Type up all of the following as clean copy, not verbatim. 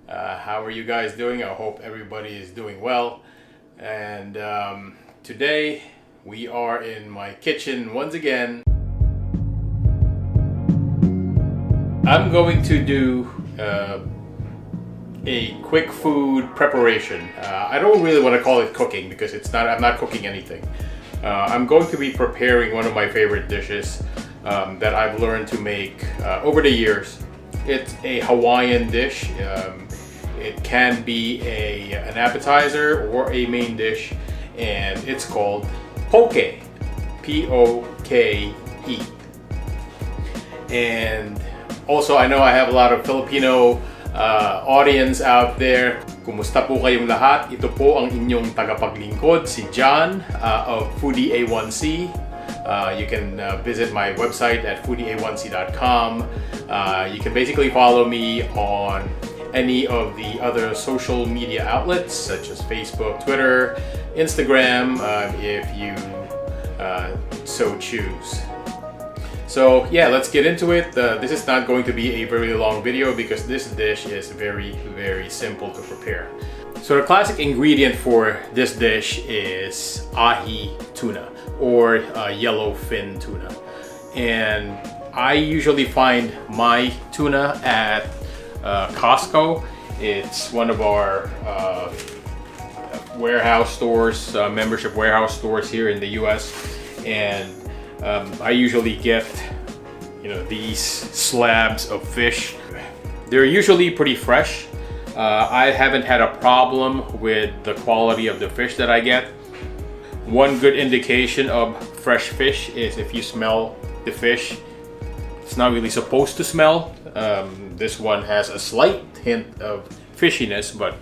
How are you guys doing? I hope everybody is doing well. And today we are in my kitchen once again. I'm going to do a quick food preparation. I don't really want to call it cooking because I'm not cooking anything. I'm going to be preparing one of my favorite dishes that I've learned to make over the years. It's a Hawaiian dish. It can be an appetizer or a main dish, and it's called POKÉ. P-O-K-E. And also, I know I have a lot of Filipino audience out there. Kumusta po kayong lahat? Ito po ang inyong tagapaglingkod, si John of Foodie A1C. You can visit my website at foodieA1C.com. You can basically follow me on any of the other social media outlets such as Facebook, Twitter, Instagram, if you so choose. So yeah, let's get into it. This is not going to be a very long video because this dish is very simple to prepare. So the classic ingredient for this dish is ahi tuna or yellowfin tuna. And I usually find my tuna at Costco. It's one of our warehouse stores, membership warehouse stores here in the US. And I usually get, these slabs of fish. They're usually pretty fresh. I haven't had a problem with the quality of the fish that I get. One good indication of fresh fish is if you smell the fish. It's not really supposed to smell. This one has a slight hint of fishiness, but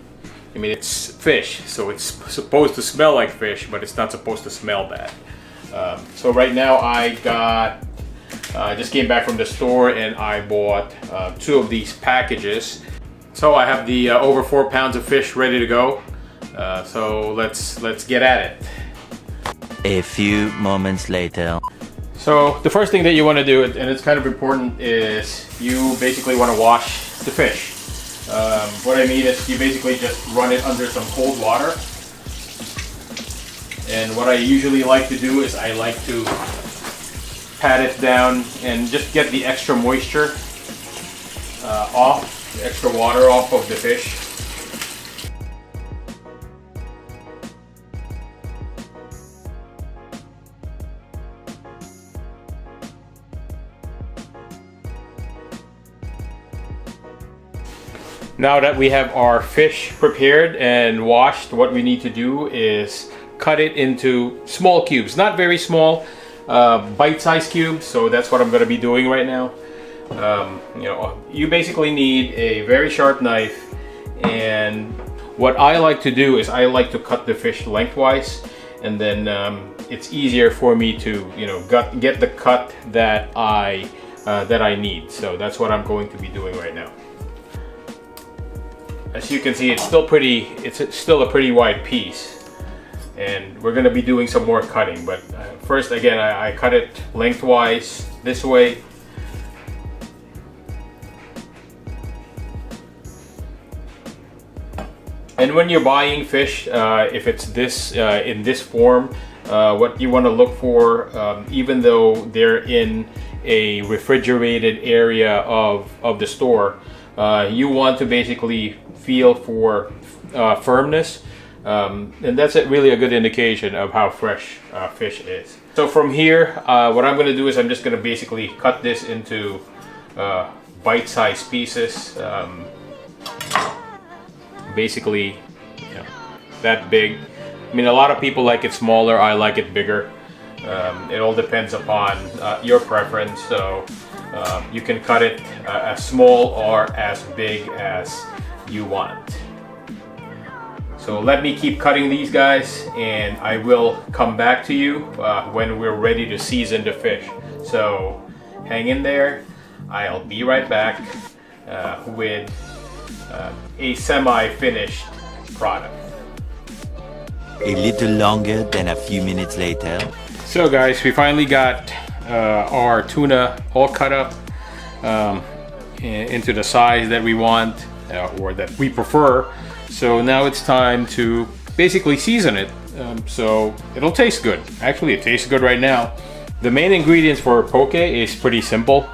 I mean, it's fish, so it's supposed to smell like fish, but it's not supposed to smell bad. So right now I just came back from the store and I bought 2 of these packages. So I have the over 4 pounds of fish ready to go. So let's get at it. A few moments later. So the first thing that you want to do, and it's kind of important, is you basically want to wash the fish. What I mean is you basically just run it under some cold water. And what I usually like to do is I like to pat it down and just get the extra moisture off, the extra water off of the fish. Now that we have our fish prepared and washed, what we need to do is cut it into small cubes, not very small, bite-sized cubes. So that's what I'm going to be doing right now. You basically need a very sharp knife, and what I like to do is I like to cut the fish lengthwise, and then it's easier for me to get the cut that I need. So that's what I'm going to be doing right now. As you can see, it's still a pretty wide piece, and we're going to be doing some more cutting. But first, again, I cut it lengthwise this way. And when you're buying fish, if it's in this form, what you want to look for, even though they're in a refrigerated area of the store, you want to basically feel for firmness, and that's really a good indication of how fresh fish is. So from here, what I'm going to do is I'm just going to basically cut this into bite-sized pieces, basically that big. I mean, a lot of people like it smaller, I like it bigger. It all depends upon your preference, so you can cut it as small or as big as you want. So let me keep cutting these guys, and I will come back to you when we're ready to season the fish. So hang in there. I'll be right back with a semi-finished product. A little longer than a few minutes later. So guys, we finally got our tuna all cut up into the size that we want. or that we prefer. So now it's time to basically season it so it'll taste good. Actually, it tastes good right now. The main ingredients for poke is pretty simple.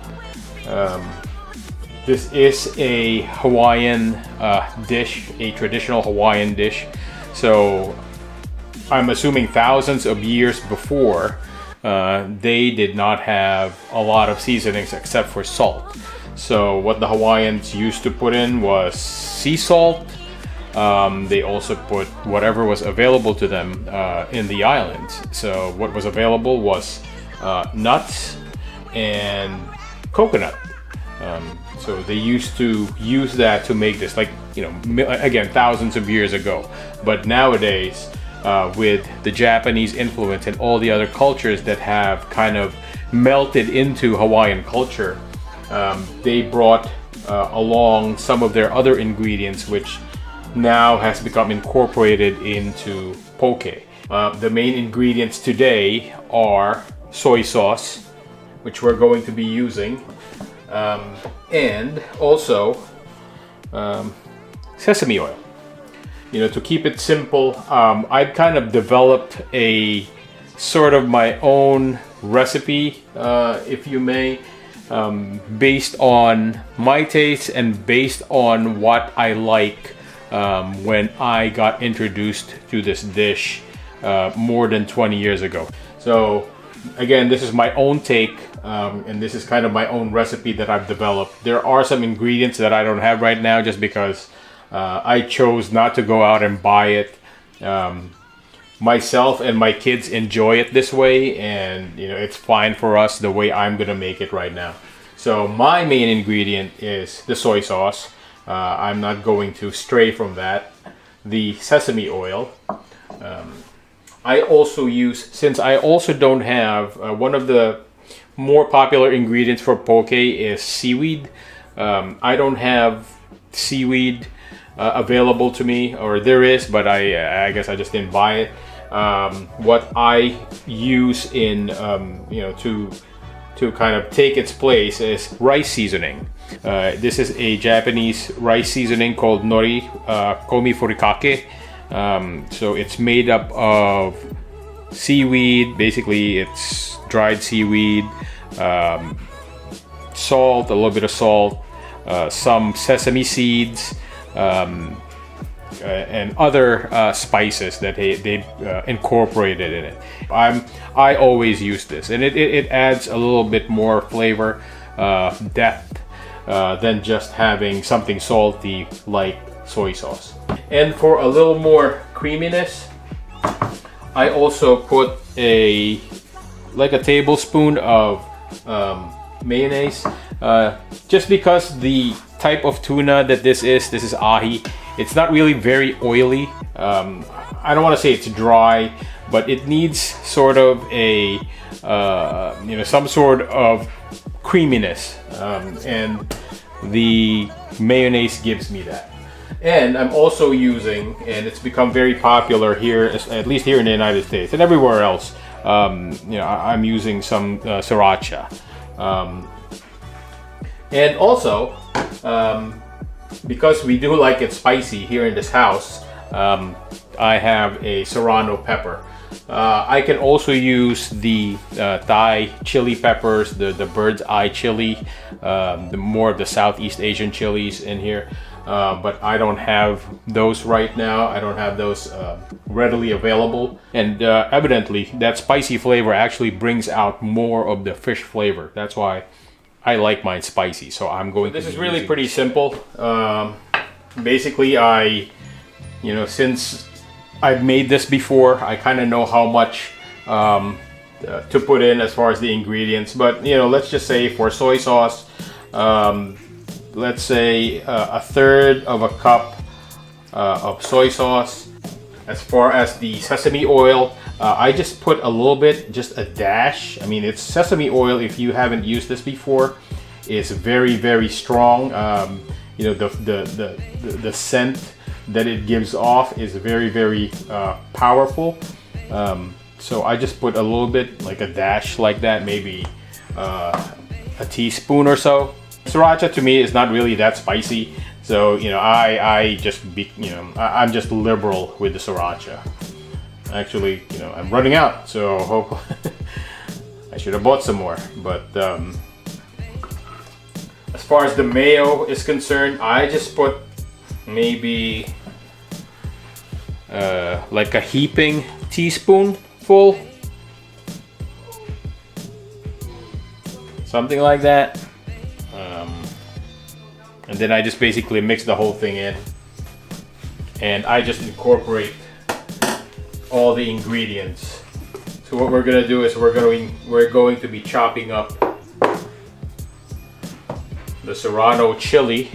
This is a Hawaiian dish, a traditional Hawaiian dish. So I'm assuming thousands of years before, they did not have a lot of seasonings except for salt. So what the Hawaiians used to put in was sea salt. They also put whatever was available to them in the islands. So what was available was nuts and coconut. So they used to use that to make this, like, you know, again, thousands of years ago. But nowadays, with the Japanese influence and all the other cultures that have kind of melted into Hawaiian culture, they brought along some of their other ingredients, which now has become incorporated into poke. The main ingredients today are soy sauce, which we're going to be using, and also sesame oil. You know, to keep it simple, I've kind of developed a sort of my own recipe, if you may, based on my taste and based on what I like when I got introduced to this dish more than 20 years ago. So again, this is my own take, and this is kind of my own recipe that I've developed. There are some ingredients that I don't have right now just because I chose not to go out and buy it. Myself and my kids enjoy it this way, and you know, it's fine for us the way I'm gonna make it right now. So my main ingredient is the soy sauce. I'm not going to stray from that. The sesame oil. I also use, since I also don't have, one of the more popular ingredients for poke is seaweed. I don't have seaweed available to me, or there is, but I guess I just didn't buy it. What I use in, you know, to kind of take its place is rice seasoning. This is a Japanese rice seasoning called nori komi furikake. So it's made up of seaweed, basically it's dried seaweed, salt, a little bit of salt, some sesame seeds, and other spices that they incorporated in it. I always use this, and it adds a little bit more flavor, depth, than just having something salty like soy sauce. And for a little more creaminess, I also put like a tablespoon of mayonnaise, just because the type of tuna that this is ahi. It's not really very oily. I don't want to say it's dry, but it needs sort of a you know, some sort of creaminess, and the mayonnaise gives me that. And I'm also using, and it's become very popular here, at least here in the United States and everywhere else, you know, I'm using some sriracha. And also, because we do like it spicy here in this house, I have a serrano pepper. I can also use the Thai chili peppers, the bird's eye chili, the more of the Southeast Asian chilies in here. But I don't have those right now. I don't have those readily available. And evidently, that spicy flavor actually brings out more of the fish flavor. That's why I like mine spicy. So I'm going to. This is really pretty simple. Basically, you know, since I've made this before, I kind of know how much to put in as far as the ingredients. But you know, let's just say for soy sauce, let's say a third of a cup of soy sauce. As far as the sesame oil, I just put a little bit, just a dash. I mean, it's sesame oil, if you haven't used this before, is very, very strong. You know, the scent that it gives off is very, very powerful. So I just put a little bit, like a dash like that, maybe a teaspoon or so. Sriracha to me is not really that spicy. So I just I'm just liberal with the sriracha. Actually, I'm running out, so hope I should have bought some more. But as far as the mayo is concerned, I just put maybe like a heaping teaspoonful, something like that. And then I just basically mix the whole thing in, and I just incorporate all the ingredients. So what we're gonna do is we're going to be chopping up the serrano chili.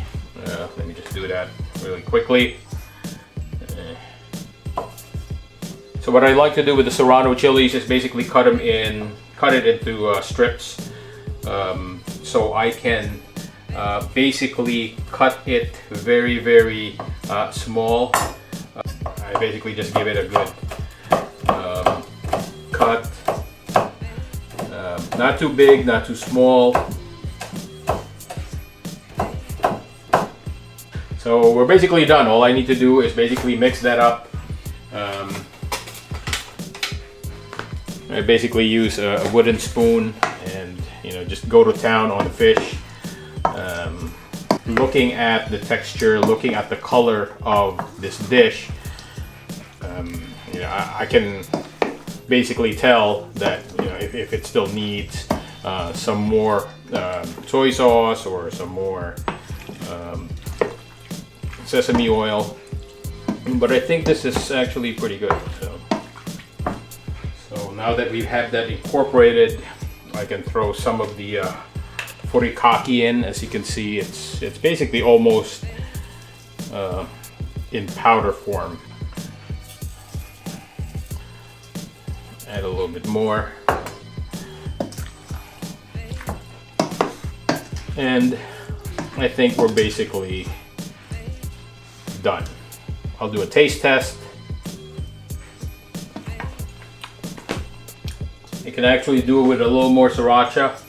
Let me just do that really quickly. So what I like to do with the serrano chilies is basically cut it into strips, so I can basically cut it very, very small. I basically just give it a good cut, not too big, not too small. So we're basically done. All I need to do is basically mix that up. I basically use a wooden spoon and just go to town on the fish. Looking at the texture, looking at the color of this dish, I can basically tell that if it still needs some more soy sauce or some more sesame oil. But I think this is actually pretty good. So now that we have that incorporated, I can throw some of the furikake in. As you can see, it's basically almost in powder form. Add a little bit more, and I think we're basically done. I'll do a taste test. You can actually do it with a little more sriracha,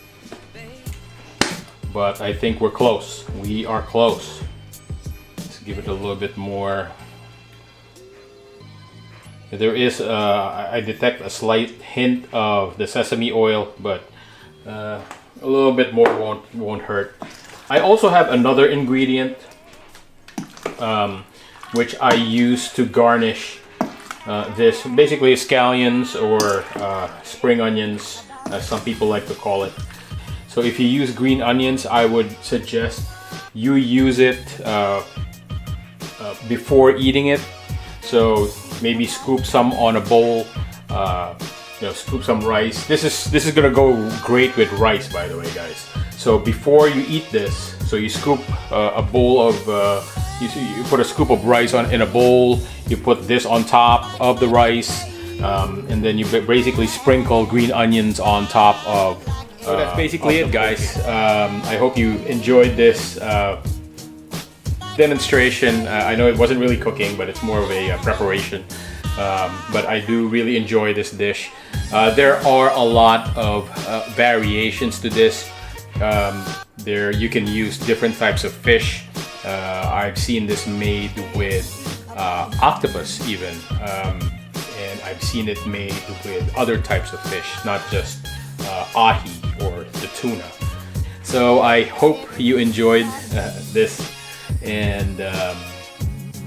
but I think we're close. We are close. Let's give it a little bit more. There is, I detect a slight hint of the sesame oil, but a little bit more won't hurt. I also have another ingredient which I use to garnish this. Basically scallions or spring onions, as some people like to call it. So if you use green onions, I would suggest you use it before eating it. So maybe scoop some on a bowl, scoop some rice. This is gonna go great with rice, by the way, guys. So before you eat this, so you scoop a bowl of, you put a scoop of rice in a bowl, you put this on top of the rice, and then you basically sprinkle green onions on top of. So that's basically it, guys. I hope you enjoyed this demonstration. I know it wasn't really cooking, but it's more of a preparation. But I do really enjoy this dish. There are a lot of variations to this. There you can use different types of fish. I've seen this made with octopus even, and I've seen it made with other types of fish, not just ahi or the tuna. So I hope you enjoyed this, and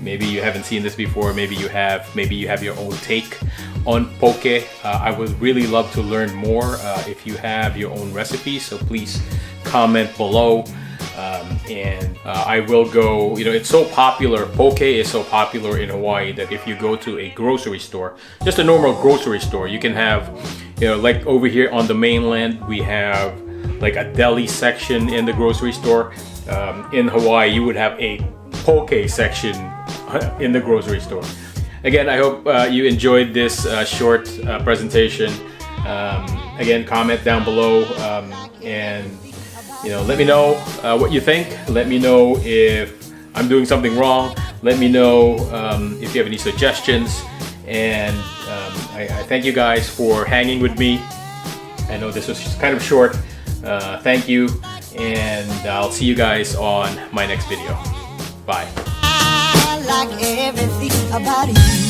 maybe you haven't seen this before, maybe you have your own take on poke. I would really love to learn more if you have your own recipes, so please comment below. And I will go, it's so popular, poke is so popular in Hawaii that if you go to a grocery store, just a normal grocery store, you can have, like over here on the mainland, we have like a deli section in the grocery store. In Hawaii, you would have a poke section in the grocery store. Again, I hope you enjoyed this short presentation. Again, comment down below, and let me know what you think. Let me know if I'm doing something wrong. Let me know if you have any suggestions. And I thank you guys for hanging with me. I know this was kind of short. Thank you, and I'll see you guys on my next video. Bye. Bye. I like everything about you.